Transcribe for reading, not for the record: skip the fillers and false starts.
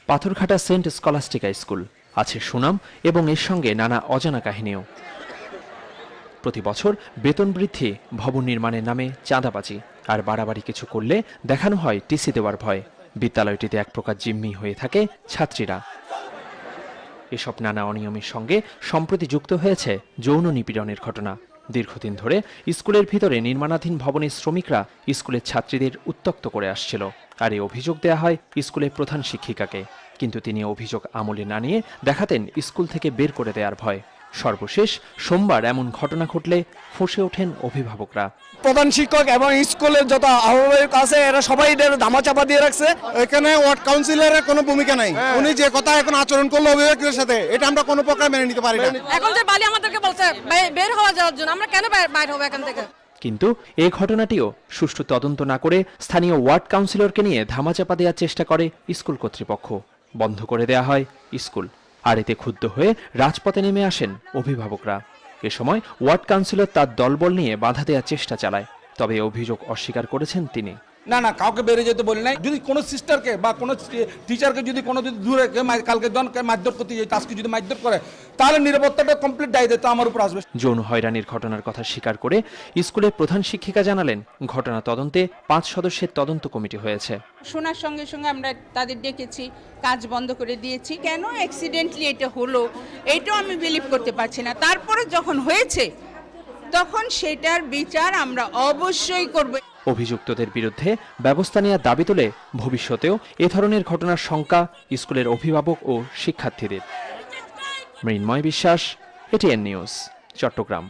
Patharghata Saint Scholastica school আছে সুনাম এবং এর সঙ্গে নানা অজানা কাহিনীও। প্রতি বছর বেতন বৃদ্ধি, ভবন নির্মাণের নামে চাঁদাবাজি আর বাড়াবাড়ি কিছু করলে দেখানো হয় টিসি দেওয়ার ভয়। বিদ্যালয়টিতে এক প্রকার জিম্মি হয়ে থাকে ছাত্রীরা। এসব নানা অনিয়মের সঙ্গে সম্প্রতি যুক্ত হয়েছে যৌন নিপীড়নের ঘটনা। দীর্ঘদিন ধরে স্কুলের ভিতরে নির্মাণাধীন ভবনের শ্রমিকরা স্কুলের ছাত্রীদের উত্ত্যক্ত করে আসছিল, আর এই অভিযোগ দেয়া হয় স্কুলের প্রধান শিক্ষিকাকে। কিন্তু তিনি অভিযোগ আমলে না নিয়ে দেখাতেন স্কুল থেকে বের করে দেওয়ার ভয়। সর্বশেষ সোমবার এমন ঘটনা ঘটলে ফুঁসে ওঠেন অভিভাবকরা। প্রধান শিক্ষক এবং স্কুলের যত আহ্বায়ক আছে এরা সবাই ধামাচাপা দিয়ে রাখছে। এখানে ওয়ার্ড কাউন্সিলরের কোনো ভূমিকা নাই। উনি যে কথা এখন আচরণ করলো অভিভাবকদের সাথে, এটা আমরা কোনো প্রকার মেনে নিতে পারি না। এখন যে বালি আমাদেরকে বলছে বের হওয়া যাওয়ার জন্য, আমরা কেন বাইর হবো এখান থেকে? কিন্তু এই ঘটনাটিও সুষ্ঠু তদন্ত না করে স্থানীয় ওয়ার্ড কাউন্সিলরকে নিয়ে ধামাচাপা দেওয়ার চেষ্টা করে স্কুল কর্তৃপক্ষ। বন্ধ করে দেয়া হয় স্কুল, আর এতে ক্ষুব্ধ হয়ে রাজপথে নেমে আসেন অভিভাবকরা। এ সময় ওয়ার্ড কাউন্সিলর তার দলবল নিয়ে বাধা দেওয়ার চেষ্টা চালায়, তবে অভিযোগ অস্বীকার করেছেন তিনি। না কাউকে বেরিয়ে যেতে বলি নাই। যদি কোনো সিস্টারকে বা কোনো টিচারকে যদি কোনো যদি দূরে কালকে জনকে মারধর করতে যায়, তাকে যদি মারধর করে, তাহলে নিরাপত্তাটা কমপ্লিট দায়িত্ব আমার উপর আসবে। যৌন হয়রানির ঘটনার কথা স্বীকার করে স্কুলের প্রধান শিক্ষিকা জানালেন, ঘটনা তদন্তে 5 সদস্যের তদন্ত কমিটি হয়েছে। শোনার সঙ্গে সঙ্গে আমরা তাদের ডেকেছি, কাজ বন্ধ করে দিয়েছি। কেন অ্যাক্সিডেন্টলি এটা হলো এটাও আমি বিলিভ করতে পারছি না। তারপরে যখন হয়েছে তখন সেটার বিচার আমরা অবশ্যই করব। অভিযুক্তদের বিরুদ্ধে ব্যবস্থা নেওয়ার দাবি তুলে ভবিষ্যতেও এ ধরনের ঘটনার শঙ্কা স্কুলের অভিভাবক ও শিক্ষার্থীদের। মৃন্ময় বিশ্বাস, এটিএন নিউজ, চট্টগ্রাম।